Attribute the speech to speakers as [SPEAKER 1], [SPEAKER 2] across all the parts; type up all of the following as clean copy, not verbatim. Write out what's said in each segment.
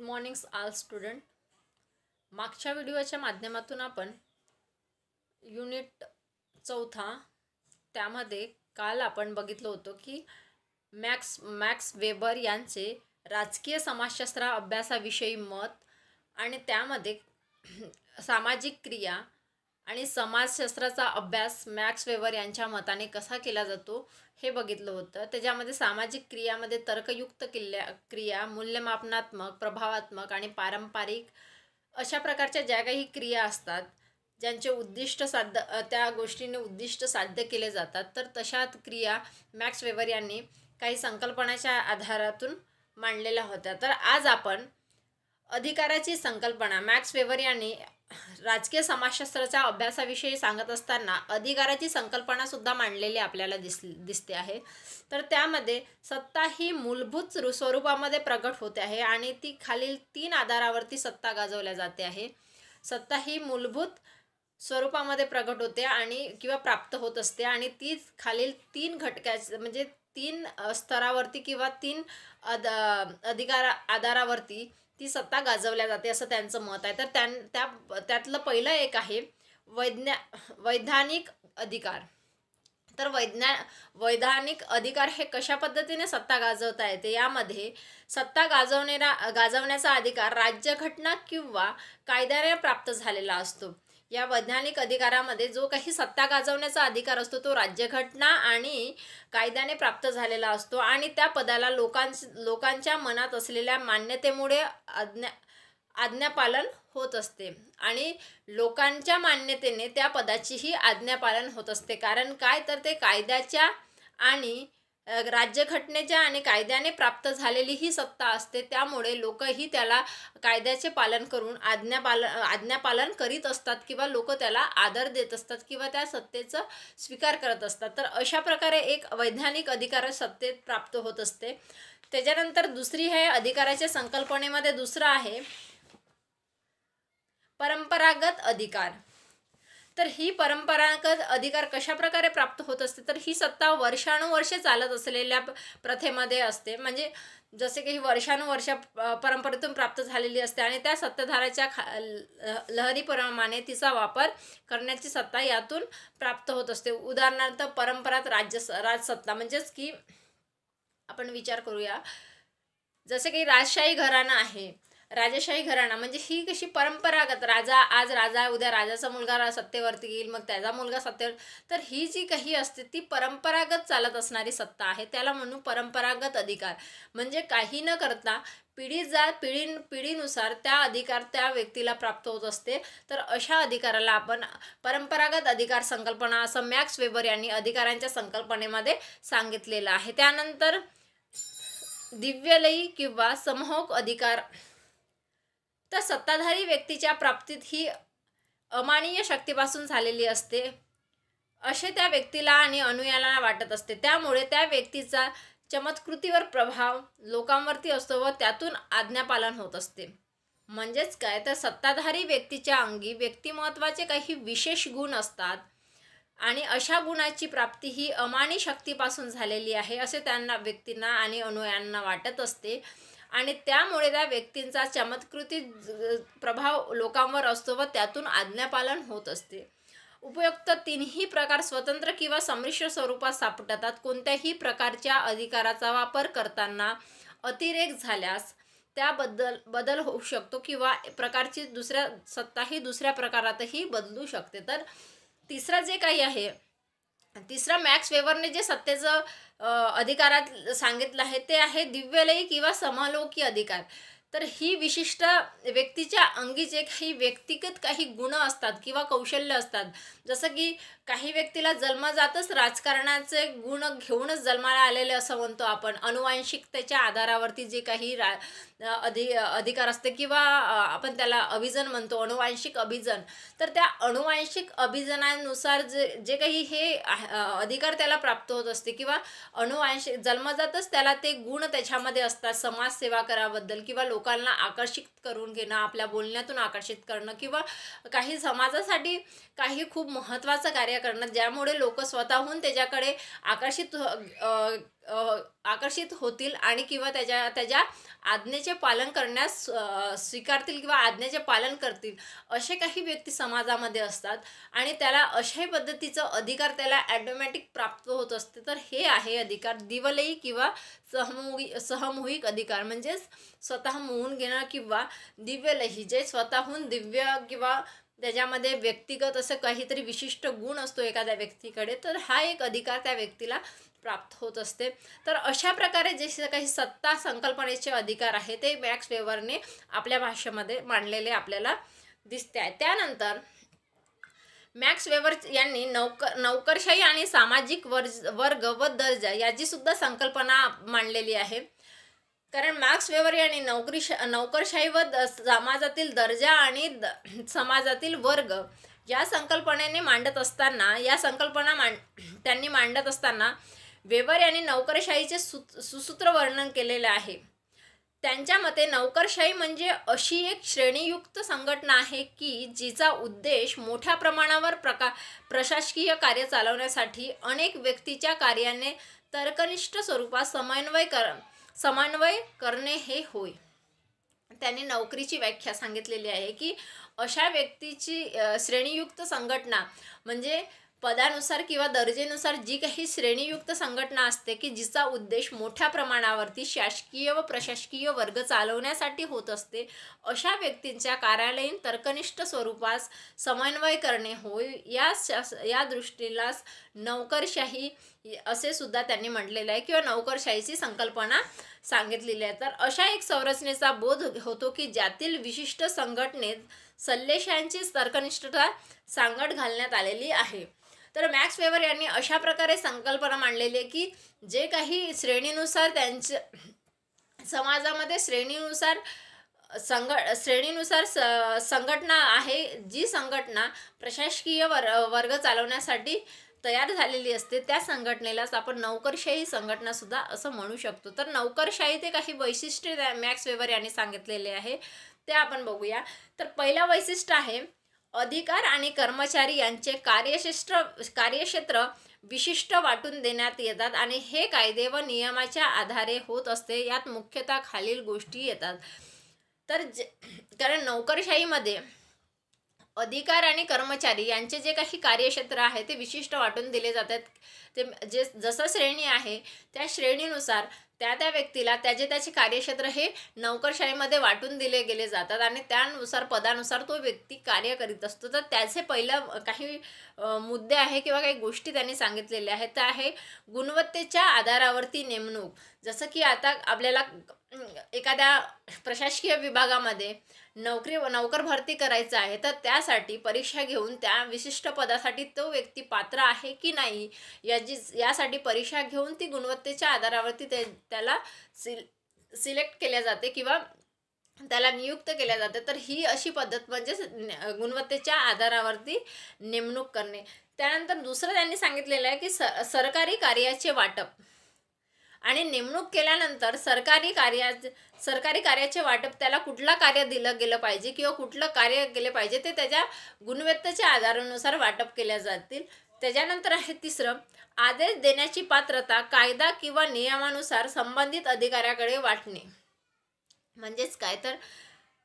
[SPEAKER 1] Mornings all student. मागच्या व्हिडिओच्या माध्यमातून आपण युनिट 4 त्यामध्ये काल आपण बघितलं होतं की मॅक्स वेबर यांचे राजकीय समाजशास्त्र अभ्यासाविषयी मत आणि त्यामध्ये सामाजिक क्रिया आणि समाजशास्त्राचा अभ्यास मॅक्स वेबर यांच्या मताने कसा केला जातो हे बघितलं होतं. त्याच्यामध्ये सामाजिक क्रियामध्ये तर्कयुक्त क्रिया, मूल्यमापनात्मक, प्रभावात्मक आणि पारंपरिक अशा प्रकारच्या ज्या काही क्रिया असतात ज्यांचे उद्दिष्ट त्या गोष्टीने उद्दिष्ट साध्य केले जातात, तर तशा क्रिया मॅक्स वेबर यांनी काही संकल्पनाच्या आधारातून मांडलेल्या होत्या. तर आज आपण अधिकाराची संकल्पना मॅक्स वेबर यांनी राजकीय समाजशास्त्राच्या अभ्यासाविषयी सांगत असताना अधिकाराची संकल्पना सुद्धा मांडलेली आपल्याला दिसते आहे. तर त्यामध्ये सत्ता ही मूलभूत स्वरूपामध्ये प्रगट होते आहे आणि ती खालील 3 आधारावरती सत्ता गाजवल्या जाते आहे. सत्ता ही मूलभूत स्वरूपामध्ये प्रगट होते आणि किंवा प्राप्त होत असते आणि ती खालील 3 घटकाचे म्हणजे 3 स्तरावरती किंवा 3 आधारावरती ती सत्ता गाजवल्या जाते असं त्यांचं मत आहे. तर त्यातलं पहिलं एक आहे वैधानिक अधिकार. तर वैधानिक अधिकार हे कशा पद्धतीने सत्ता गाजवता येते, यामध्ये सत्ता गाजवण्याचा अधिकार राज्यघटना किंवा कायद्याने प्राप्त झालेला असतो. या वैधानिक अधिकारामध्ये जो काही सत्ता गाजवण्याचा अधिकार असतो तो राज्यघटना आणि कायद्याने प्राप्त झालेला असतो आणि त्या पदाला लोकांच्या मनात असलेल्या मान्यतेमुळे आज्ञापालन होत असते आणि लोकांच्या मान्यतेने त्या पदाचीही आज्ञापालन होत असते. कारण काय, तर ते कायद्याच्या आणि राज्यघटनेच्या आणि कायद्याने प्राप्त झालेली ही सत्ता असते. त्यामुळे लोकही त्याला कायद्याचे पालन करून आज्ञापालन करीत असतात किंवा लोक त्याला आदर देत असतात किंवा त्या सत्तेचा स्वीकार करत असतात. तर अशा प्रकारे एक वैधानिक अधिकार सत्तेत प्राप्त होत असते. त्याच्यानंतर दुसरी आहे अधिकाराच्या संकल्पनेमध्ये दुसरा आहे परंपरागत अधिकार. तर ही परंपरागत अधिकार कशा प्रकारे प्राप्त होत असते, तर ही सत्ता वर्षानुवर्षे चालत असलेल्या प्रथेमध्ये असते. म्हणजे जसे की ही वर्षानुवर्ष परंपरेतून प्राप्त झालेली असते आणि त्या सत्ताधाऱ्याच्या लहरीप्रमाणे तिचा वापर करण्याची सत्ता यातून प्राप्त होत असते. उदाहरणार्थ परंपरात राजसत्ता म्हणजेच की आपण विचार करूया, जसे की राजशाही घराणा आहे. राजेशाही घराणा म्हणजे ही कशी परंपरागत, आज राजा उद्या राजाचा मुलगा सत्तेवरती येईल, मग त्याचा मुलगा सत्तेवर. तर ही जी काही असते ती परंपरागत चालत असणारी सत्ता आहे, त्याला म्हणू परंपरागत अधिकार. म्हणजे काही न करता पिढीनुसार त्या अधिकार त्या व्यक्तीला प्राप्त होत असते. तर अशा अधिकाराला आपण परंपरागत अधिकार संकल्पना असं मॅक्स वेबर यांनी अधिकारांच्या संकल्पनेमध्ये सांगितलेलं आहे. त्यानंतर दिव्यलयी किंवा समहोक अधिकार. तर सत्ताधारी व्यक्तीच्या प्राप्तीत ही अमानवीय शक्तीपासून झालेली असते असे त्या व्यक्तीला आणि अनुयायांना वाटत असते. त्यामुळे त्या व्यक्तीचा चमत्कृतीवर प्रभाव लोकांवरती असतो व त्यातून आज्ञापालन होत असते. म्हणजेच काय, तर सत्ताधारी व्यक्तीच्या अंगी व्यक्तिमत्वाचे काही विशेष गुण असतात आणि अशा गुणाची प्राप्ती ही अमानी शक्तीपासून झालेली आहे असे त्यांना व्यक्तींना आणि अनुयायांना वाटत असते आणि त्यामुळे त्या व्यक्तींचा चमत्कृती प्रभाव लोकांवर असतो व त्यातून आज्ञापालन होत असते. उपयुक्त 3ही प्रकार स्वतंत्र किंवा संमिश्र स्वरूपात सापडतात. कोणत्याही प्रकारच्या अधिकाराचा वापर करताना अतिरेक झाल्यास त्याबद्दल बदल होऊ शकतो किंवा प्रकारची सत्ताही दुसऱ्या प्रकारातही बदलू शकते. तर तिसरं जे काही आहे, तिसरा मॅक्स वेबरने जे सत्तेचं अधिकारात सांगितलं आहे ते आहे दिव्यलयी किंवा समलौकी अधिकार. तर ही विशिष्ट व्यक्तीच्या अंगी जे काही व्यक्तिगत काही गुण असतात किंवा कौशल्य असतात, जसं की काही व्यक्तीला जन्मजातच राजकारणाचे गुण घेऊनच जन्माला आलेले असं म्हणतो आपण. अनुवांशिकतेच्या आधारावरती जे काही अधिकार असते किंवा आपण त्याला अभिजन म्हणतो, अनुवांशिक अभिजन. तर त्या अनुवांशिक अभिजनानुसार जे काही हे अधिकार त्याला प्राप्त होत असते किंवा अनुवांशिक जन्मजातच त्याला ते गुण त्याच्यामध्ये असतात. समाजसेवा कराबद्दल किंवा लोकांना आकर्षित करून घेणं, आपल्या बोलण्यातून आकर्षित करणं किंवा काही समाजासाठी काही खूप महत्त्वाचं कार्य करणं, ज्यामुळे लोक स्वतःहून त्याच्याकडे आकर्षित आकर्षित होतील आणि किंवा त्याच्या आज्ञेचे पालन करण्यास स्वीकारतील किंवा आज्ञेचे पालन करतील असे काही व्यक्ती समाजामध्ये असतात आणि त्याला अशाही पद्धतीचं अधिकार त्याला ॲटोमॅटिक प्राप्त होत असते. तर हे आहे अधिकार दिवलयी किंवा सहमोहिक अधिकार, म्हणजेच स्वतः मोहून घेणं किंवा दिव्यलयी जे स्वतःहून दिव्य किंवा त्याच्यामध्ये व्यक्तिगत असं काहीतरी विशिष्ट गुण असतो एखाद्या व्यक्तीकडे, तर हा एक अधिकार त्या व्यक्तीला प्राप्त होत असते. तर अशा प्रकारे जे काही सत्ता संकल्पनेचे अधिकार आहे ते मॅक्स वेबरने आपल्या भाषेमध्ये मांडलेले आपल्याला दिसते आहे. त्यानंतर मॅक्स वेबर यांनी नोकरशाही आणि सामाजिक वर्ग व दर्जा याची सुद्धा संकल्पना मांडलेली आहे. कारण मॅक्स वेबर यांनी नोकरशाही व समाजातील दर्जा आणि समाजातील वर्ग या संकल्पनेने मांडत असताना त्यांनी मांडत असताना वेबर यांनी नोकरशाहीचे सुसूत्र वर्णन केलेले आहे. त्यांच्या मते नोकरशाही म्हणजे अशी एक श्रेणीयुक्त संघटना आहे की जिचा उद्देश मोठ्या प्रमाणावर प्रशासकीय कार्य चालवण्यासाठी अनेक व्यक्तीच्या कार्याने तर्कनिष्ठ स्वरूपात समन्वय करणे हे होय. त्यांनी नोकरीची व्याख्या सांगितलेली आहे की अशा व्यक्तीची श्रेणीयुक्त संघटना म्हणजे पदानुसार किंवा दर्जेनुसार जी काही श्रेणीयुक्त संघटना असते की जिचा उद्देश मोठ्या प्रमाणावरती शासकीय व प्रशासकीय वर्ग चालवण्यासाठी होत असते, अशा व्यक्तींच्या कार्यालयीन तर्कनिष्ठ स्वरूपास समन्वय करणे होय. या दृष्टीलाच नोकरशाही असे सुद्धा त्यांनी म्हटलेलं आहे किंवा नोकरशाहीची संकल्पना सांगितलेली आहे. तर अशा एक संरचनेचा बोध होतो की ज्यातील विशिष्ट संघटनेत सल्लेशांची तर्कनिष्ठता सांगड घालण्यात आलेली आहे. तर मॅक्स वेबर यांनी अशा प्रकारे संकल्पना मांडलेली आहे की जे काही श्रेणीनुसार त्यांच्या समाजामध्ये श्रेणीनुसार संघटना आहे, जी संघटना प्रशासकीय वर्ग चालवण्यासाठी तयार झालेली असते, त्या संघटनेलाच आपण नोकरशाही संघटना सुद्धा असं म्हणू शकतो. तर नोकरशाही ते काही वैशिष्ट्ये मॅक्स वेबर यांनी सांगितलेले आहे ते आपण बघूया. तर पहिलं वैशिष्ट्य आहे अधिकार आणि कर्मचारी यांचे कार्यक्षेत्र विशिष्ट वाटून देण्यात येतात आणि हे कायदे व नियमाच्या आधारे होत असते. यात मुख्यतः खालील गोष्टी येतात. तर कारण नोकरशाहीमध्ये अधिकार आणि कर्मचारी यांचे जे काही कार्यक्षेत्र आहे ते विशिष्ट वाटून दिले जातात. ते जसं श्रेणी आहे त्या श्रेणीनुसार त्या व्यक्तीला त्याचे कार्यक्षेत्र हे नोकरशाहीमध्ये वाटून दिले गेले जातात आणि त्यानुसार पदानुसार तो व्यक्ती कार्य करीत असतो. तर त्याचे पहिलं काही मुद्दे आहे किंवा काही गोष्टी त्यांनी सांगितलेल्या आहेत. त्या आहे गुणवत्तेच्या आधारावरती नेमणूक. जसं की आता आपल्याला एखाद्या प्रशासकीय विभागामध्ये नोकर भरती करायचं आहे, तर त्यासाठी परीक्षा घेऊन त्या विशिष्ट पदासाठी तो व्यक्ती पात्र आहे की नाही यासाठी परीक्षा घेऊन ती गुणवत्तेच्या आधारावरती त्याला सिलेक्ट केल्या जाते किंवा त्याला नियुक्त केल्या जाते. तर ही अशी पद्धत म्हणजे गुणवत्तेच्या आधारावरती नेमणूक करणे. त्यानंतर दुसरं त्यांनी सांगितलेलं आहे की सरकारी कार्याचे वाटप आणि नेमणूक केल्यानंतर सरकारी कार्याचे वाटप त्याला कुठलं कार्य दिलं गेलं पाहिजे किंवा कुठलं कार्य केले पाहिजे ते त्याच्या गुणवत्तेच्या आधारानुसार वाटप केल्या जातील. त्याच्यानंतर आहे तिसरं आदेश देण्याची पात्रता कायदा किंवा नियमानुसार संबंधित अधिकाऱ्याकडे वाटणे. म्हणजेच काय, तर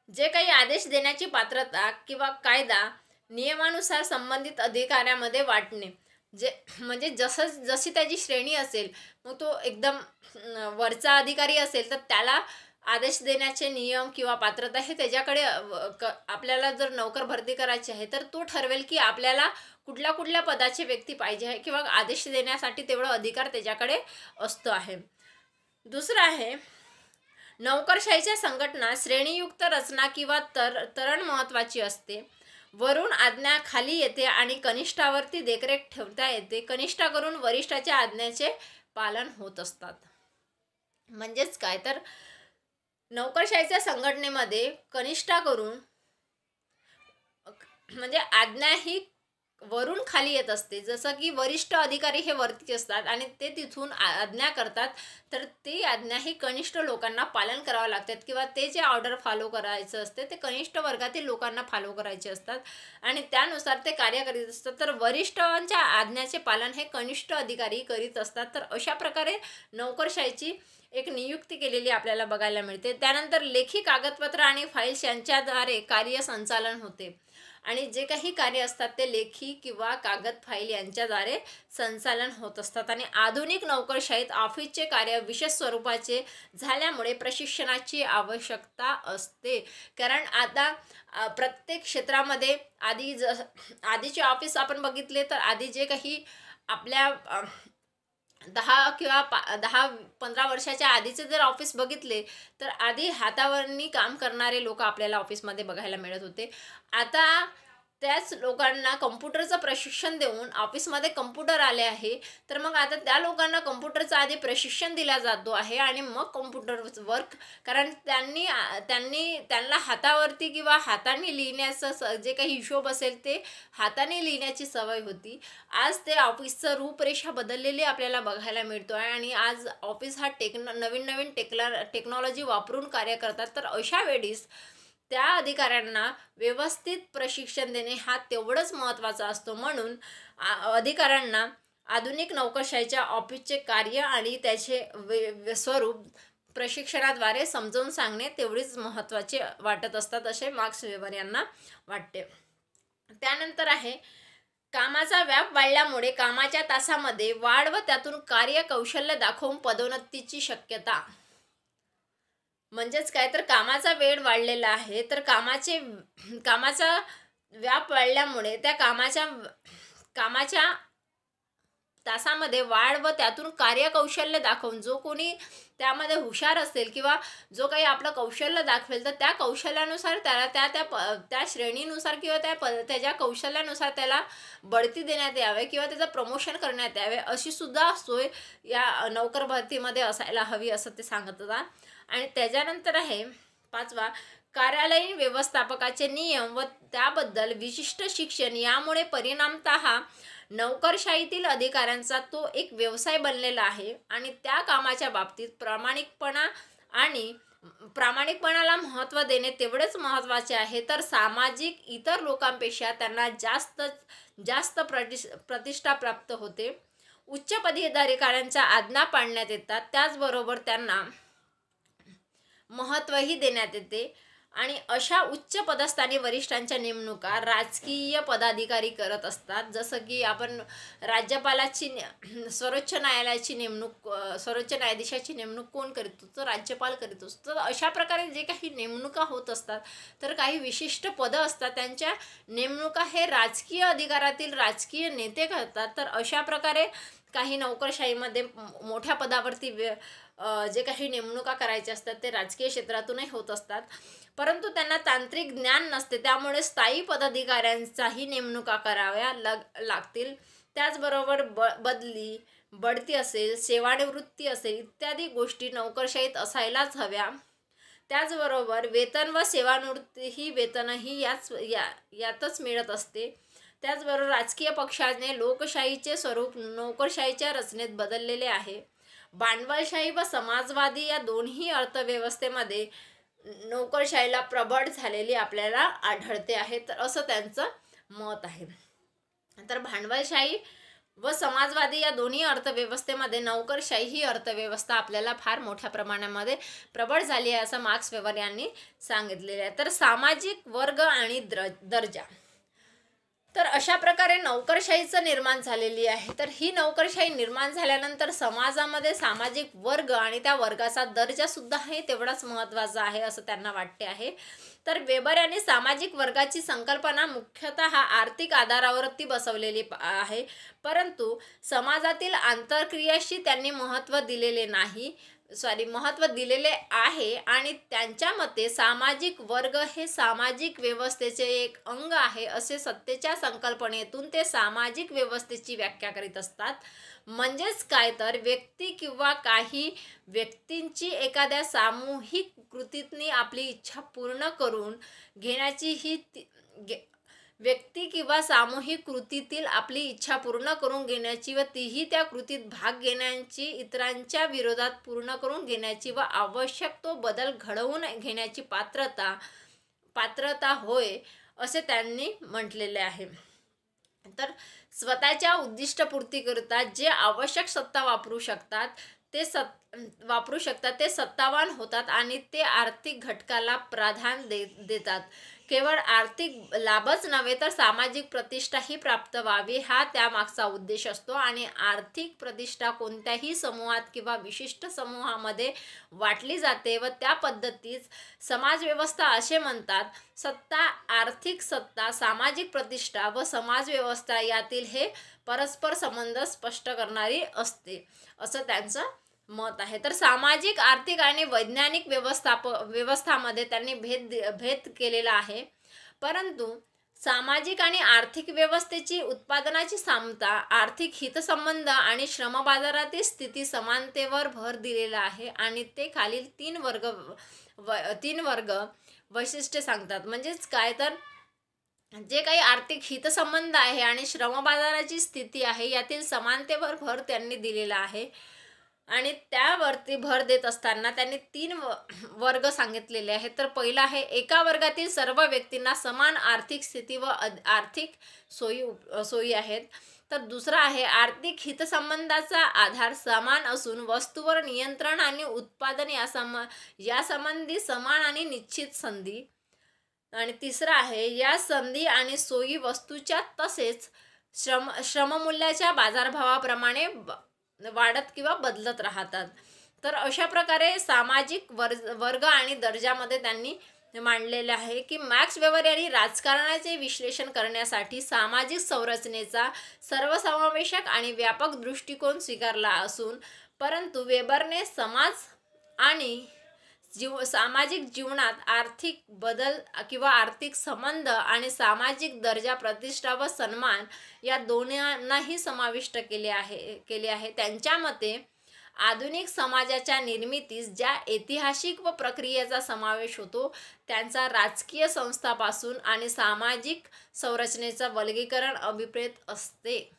[SPEAKER 1] जे काही आदेश देण्याची पात्रता किंवा कायदा नियमानुसार संबंधित अधिकाऱ्यामध्ये वाटणे. म्हणजे जशी त्याची श्रेणी असेल, मग तो एकदम वरचा अधिकारी असेल तर त्याला आदेश देण्याचे नियम किंवा पात्रता हे त्याच्याकडे आपल्याला जर नोकर भरती करायची आहे तर तो ठरवेल की आपल्याला कुठल्या पदाचे व्यक्ती पाहिजे आहे किंवा आदेश देण्यासाठी तेवढा अधिकार त्याच्याकडे असतो आहे. दुसरं आहे नोकरशाहीच्या संघटना श्रेणीयुक्त रचना किंवा तरण महत्त्वाची असते. वरून आज्ञा खाली येते आणि कनिष्ठावरती देखरेख ठेवता येते. कनिष्ठाकडून वरिष्ठाच्या आज्ञेचे पालन होत असतात. म्हणजेच काय, तर नोकरशाहीच्या संघटनेमध्ये कनिष्ठाकडून म्हणजे आज्ञा ही वरून खाली येत असते. जसं की वरिष्ठ अधिकारी हे वरती असतात आणि ते तिथून आज्ञा करतात, तर ती आज्ञा ही कनिष्ठ लोकांना पालन करावं लागतात किंवा ते जे ऑर्डर फॉलो करायचं असते ते कनिष्ठ वर्गातील लोकांना फॉलो करायचे असतात आणि त्यानुसार ते कार्य करीत असतात. तर वरिष्ठांच्या आज्ञाचे पालन हे कनिष्ठ अधिकारी करीत असतात. तर अशा प्रकारे नोकरशाहीची एक नियुक्ती केलेली आपल्याला बघायला मिळते. त्यानंतर लेखी कागदपत्र आणि फाईल्स यांच्याद्वारे कार्य संचालन होते आणि जे काही कार्य असतात ते लेखी किंवा कागद फाईल यांच्याद्वारे संचालन होत असतात. आणि आधुनिक नोकरशाहीत ऑफिसचे कार्य विशेष स्वरूपाचे झाल्यामुळे प्रशिक्षणाची आवश्यकता असते. कारण आता प्रत्येक क्षेत्रामध्ये आधीचे ऑफिस आपण बघितले तर आधी जे काही आपल्या 10-15 वर्षाच्या आधीचे जर ऑफिस बघितले तर आधी हातावरनी काम करणारे लोक आपल्याला ऑफिसमध्ये बघायला मिळत होते. आता त्याच लोकांना कम्प्युटरचं प्रशिक्षण देऊन ऑफिसमध्ये कम्प्युटर आले आहे, तर मग आता त्या लोकांना कम्प्युटरचं आधी प्रशिक्षण दिला जातो आहे आणि मग कम्प्युटर वर्क, कारण त्यांना हातावरती किंवा हाताने लिहिण्याचं जे काही हिशोब असेल ते हाताने लिहिण्याची सवय होती. आज ते ऑफिसचं रूपरेषा बदललेली आपल्याला बघायला मिळतो आहे आणि आज ऑफिस हा नवीन टेक्नॉलॉजी वापरून कार्य करतात. तर अशा वेळीस त्या अधिकाऱ्यांना व्यवस्थित प्रशिक्षण देणे हा तेवढंच महत्त्वाचा असतो. म्हणून अधिकाऱ्यांना आधुनिक नोकरशाहीच्या ऑफिसचे कार्य आणि त्याचे स्वरूप प्रशिक्षणाद्वारे समजावून सांगणे तेवढीच महत्त्वाचे वाटत असतात, असे मार्क्स वेबर यांना वाटते. त्यानंतर आहे कामाचा व्याप वाढल्यामुळे कामाच्या तासामध्ये वाढ व त्यातून कार्यकौशल्य दाखवून पदोन्नतीची शक्यता. म्हणजेच काय तर कामाचा वेळ वाढलेला आहे, तर कामाचा व्याप वाढल्यामुळे त्या कामाच्या तासामध्ये वाढ व त्यातून कार्यकौशल्य दाखवून जो कोणी त्यामध्ये हुशार असेल किंवा जो काही आपलं कौशल्य दाखवेल तर त्या कौशल्यानुसार त्याला त्या श्रेणीनुसार किंवा त्याच्या कौशल्यानुसार त्याला बढती देण्यात यावे किंवा त्याचं प्रमोशन करण्यात यावे, अशी सुद्धा सोय या नोकर भरतीमध्ये असायला हवी असं ते सांगत होता. आणि त्याच्यानंतर आहे 5वा कार्यालयीन व्यवस्थापकाचे नियम व त्याबद्दल विशिष्ट शिक्षण. यामुळे परिणामतः नोकरशाहीतील अधिकाऱ्यांचा तो एक व्यवसाय बनलेला आहे आणि त्या कामाच्या बाबतीत प्रामाणिकपणाला महत्त्व देणे तेवढेच महत्त्वाचे आहे. तर सामाजिक इतर लोकांपेक्षा त्यांना जास्त प्रतिष्ठा प्राप्त होते. उच्च पदाधिकाऱ्यांच्या आज्ञा पाळण्यात येतात, त्याचबरोबर त्यांना महत्त्वही देण्यात येते. आणि अशा उच्च पदस्थानी वरिष्ठांच्या नेमणुका राजकीय पदाधिकारी करत असतात. जसं की आपण राज्यपालाची सर्वोच्च न्यायाधीशाची नेमणूक कोण करतो, तर राज्यपाल करीत असतो. तर अशा प्रकारे जे काही नेमणुका होत असतात तर काही विशिष्ट पदं असतात त्यांच्या नेमणुका हे राजकीय अधिकारातील राजकीय नेते करतात. तर अशा प्रकारे काही नोकरशाहीमध्ये मोठ्या पदावरती जे काही नेमणुका करायच्या असतात ते राजकीय क्षेत्रातूनही होत असतात, परंतु त्यांना तांत्रिक ज्ञान नसते, त्यामुळे स्थायी पदाधिकाऱ्यांचाही नेमणुका कराव्या लागतील. त्याचबरोबर बढती असेल, सेवानिवृत्ती असेल इत्यादी गोष्टी नोकरशाहीत असायलाच हव्या. त्याचबरोबर वेतन व सेवानिवृत्ती वेतनही यातच मिळत असते. त्याचबरोबर राजकीय पक्षाने लोकशाहीचे स्वरूप नोकरशाहीच्या रचनेत बदललेले आहे. भांडवलशाही व समाजवादी या दोन्ही अर्थव्यवस्थेमध्ये नोकरशाहीला प्रबळ झालेली आपल्याला आढळते आहे, तर असं त्यांचं मत आहे. तर भांडवलशाही व समाजवादी या दोन्ही अर्थव्यवस्थेमध्ये नोकरशाही ही अर्थव्यवस्था आपल्याला फार मोठ्या प्रमाणामध्ये प्रबळ झाली आहे असं मार्क्स वेबर यांनी सांगितलेले आहे. तर सामाजिक वर्ग आणि दर्जा. तर अशा प्रकारे नोकरशाहीचं निर्माण झालेली आहे. तर ही नोकरशाही निर्माण झाल्यानंतर समाजामध्ये सामाजिक वर्ग आणि त्या वर्गाचा दर्जासुद्धा हे तेवढाच महत्त्वाचा आहे असं त्यांना वाटते आहे. तर वेबर यांनी सामाजिक वर्गाची संकल्पना मुख्यतः आर्थिक आधारावरती बसवलेली आहे, परंतु समाजातील आंतरक्रियाशी त्यांनी महत्त्व दिलेले आहे आणि त्यांच्या मते सामाजिक वर्ग हे सामाजिक व्यवस्थेचे एक अंग आहे असे सत्तेच्या संकल्पनेतून ते सामाजिक व्यवस्थेची व्याख्या करीत असतात. म्हणजेच काय तर व्यक्ती किंवा काही व्यक्तींची एखाद्या सामूहिक कृतीतनी आपली इच्छा पूर्ण करून घेण्याची व्यक्ती किंवा सामूहिक कृतीतील आपली इच्छा पूर्ण करून घेण्याची व तीही त्या कृतीत भाग घेण्याची, इतरांच्या विरोधात पूर्ण करून घेण्याची व आवश्यक तो बदल घडवून घेण्याची पात्रता होय, असे त्यांनी म्हटलेले आहे. तर स्वतःच्या उद्दिष्टपूर्तीकरिता जे आवश्यक सत्ता वापरू शकतात ते सत्तावान होतात आणि ते आर्थिक घटकाला प्राधान्य देतात. केवळ आर्थिक लाभच नव्हे तर सामाजिक प्रतिष्ठाही प्राप्त व्हावी हा त्यामागचा उद्देश असतो. आणि आर्थिक प्रतिष्ठा कोणत्याही समूहात किंवा विशिष्ट समूहामध्ये वाटली जाते व त्या पद्धतीस समाजव्यवस्था असे म्हणतात. सत्ता, आर्थिक सत्ता, सामाजिक प्रतिष्ठा व समाजव्यवस्था यातील हे परस्पर संबंध स्पष्ट करणारी असते, असं त्यांचं मत आहे. तर सामाजिक, आर्थिक आणि वैज्ञानिक व्यवस्थामध्ये त्यांनी भेद केलेला आहे. परंतु सामाजिक आणि आर्थिक व्यवस्थेची उत्पादनाची क्षमता, आर्थिक हितसंबंध आणि श्रम बाजारातील स्थिती समानतेवर भर दिलेला आहे आणि ते खालील तीन वर्ग वैशिष्ट्ये सांगतात. म्हणजेच काय, तर जे काही आर्थिक हितसंबंध आहे आणि श्रम बाजाराची स्थिती आहे यातील समानतेवर भर त्यांनी दिलेला आहे. आणि त्यावरती भर देत असताना त्यांनी 3 वर्ग सांगितलेले आहेत. तर पहिला आहे, एका वर्गातील सर्व व्यक्तींना समान आर्थिक स्थिती व आर्थिक सोयी आहेत. तर दुसरा आहे, आर्थिक हितसंबंधाचा आधार समान असून वस्तूवर नियंत्रण आणि उत्पादन यासंबंधी समान आणि निश्चित संधी. आणि तिसरा आहे, या संधी आणि सोयी वस्तूच्या तसेच श्रममूल्याच्या बाजारभावाप्रमाणे वाढत किंवा बदलत राहतात. तर अशा प्रकारे सामाजिक वर्ग आणि दर्जामध्ये त्यांनी मांडलेले आहे की मॅक्स वेबर यांनी राजकारणाचे विश्लेषण करण्यासाठी सामाजिक संरचनेचा सर्वसमावेशक आणि व्यापक दृष्टिकोन स्वीकारला असून, परंतु वेबरने समाज आणि सामाजिक जीवनात आर्थिक बदल किंवा आर्थिक संबंध आणि सामाजिक दर्जा, प्रतिष्ठा व सन्मान या दोन्हींनाही समाविष्ट केले आहे. त्यांच्या मते आधुनिक समाजाच्या निर्मितीस ज्या ऐतिहासिक व प्रक्रियेचा समावेश होतो त्यांचा राजकीय संस्थापासून आणि सामाजिक संरचनेचं वर्गीकरण अभिप्रेत असते.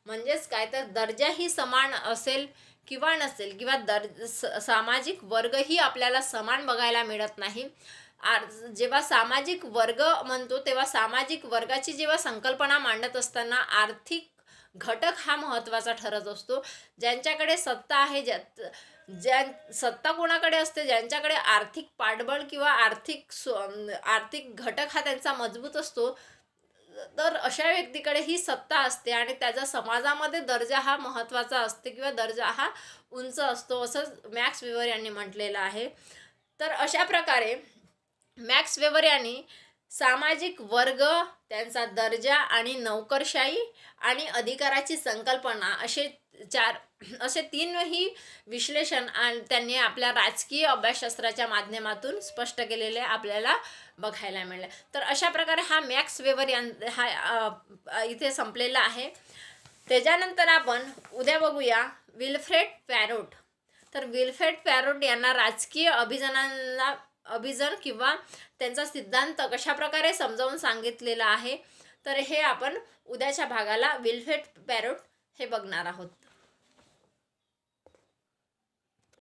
[SPEAKER 1] म्हणजेच काय, तर दर्जाही समान असेल किंवा नसेल किंवा सामाजिक वर्गही आपल्याला समान बघायला मिळत नाही. जेव्हा सामाजिक वर्ग म्हणतो तेव्हा सामाजिक वर्गाची जेव्हा संकल्पना मांडत असताना आर्थिक घटक हा महत्त्वाचा ठरत असतो. ज्यांच्याकडे सत्ता आहे, सत्ता कोणाकडे असते, ज्यांच्याकडे आर्थिक पाठबळ किंवा आर्थिक घटक हा त्यांचा मजबूत असतो, तर अशा व्यक्तीकडे ही सत्ता असते आणि त्याचा समाजामध्ये दर्जा हा महत्त्वाचा असते किंवा दर्जा हा उंच असतो, असं मॅक्स वेबर यांनी म्हटलेलं आहे. तर अशा प्रकारे मॅक्स वेबर यांनी सामाजिक वर्ग, त्यांचा दर्जा आणि नोकरशाही आणि अधिकाराची संकल्पना असे 3ही विश्लेषण त्यांनी आपल्या राजकीय अभ्यासशास्त्राच्या माध्यमातून स्पष्ट केलेले आपल्याला बघायला मिळाले. तर अशा प्रकारे हा मॅक्स वेबर हा इथे संपलेला आहे. त्याच्यानंतर आपण उद्या बघूया विल्फ्रेड पॅरोट. तर विल्फ्रेड पॅरोट यांना राजकीय अभिजन किंवा त्यांचा सिद्धांत कशा प्रकारे समजावून सांगितलेला आहे, तर हे आपण उद्याच्या भागाला विल्फ्रेड पॅरोट हे बघणार आहोत.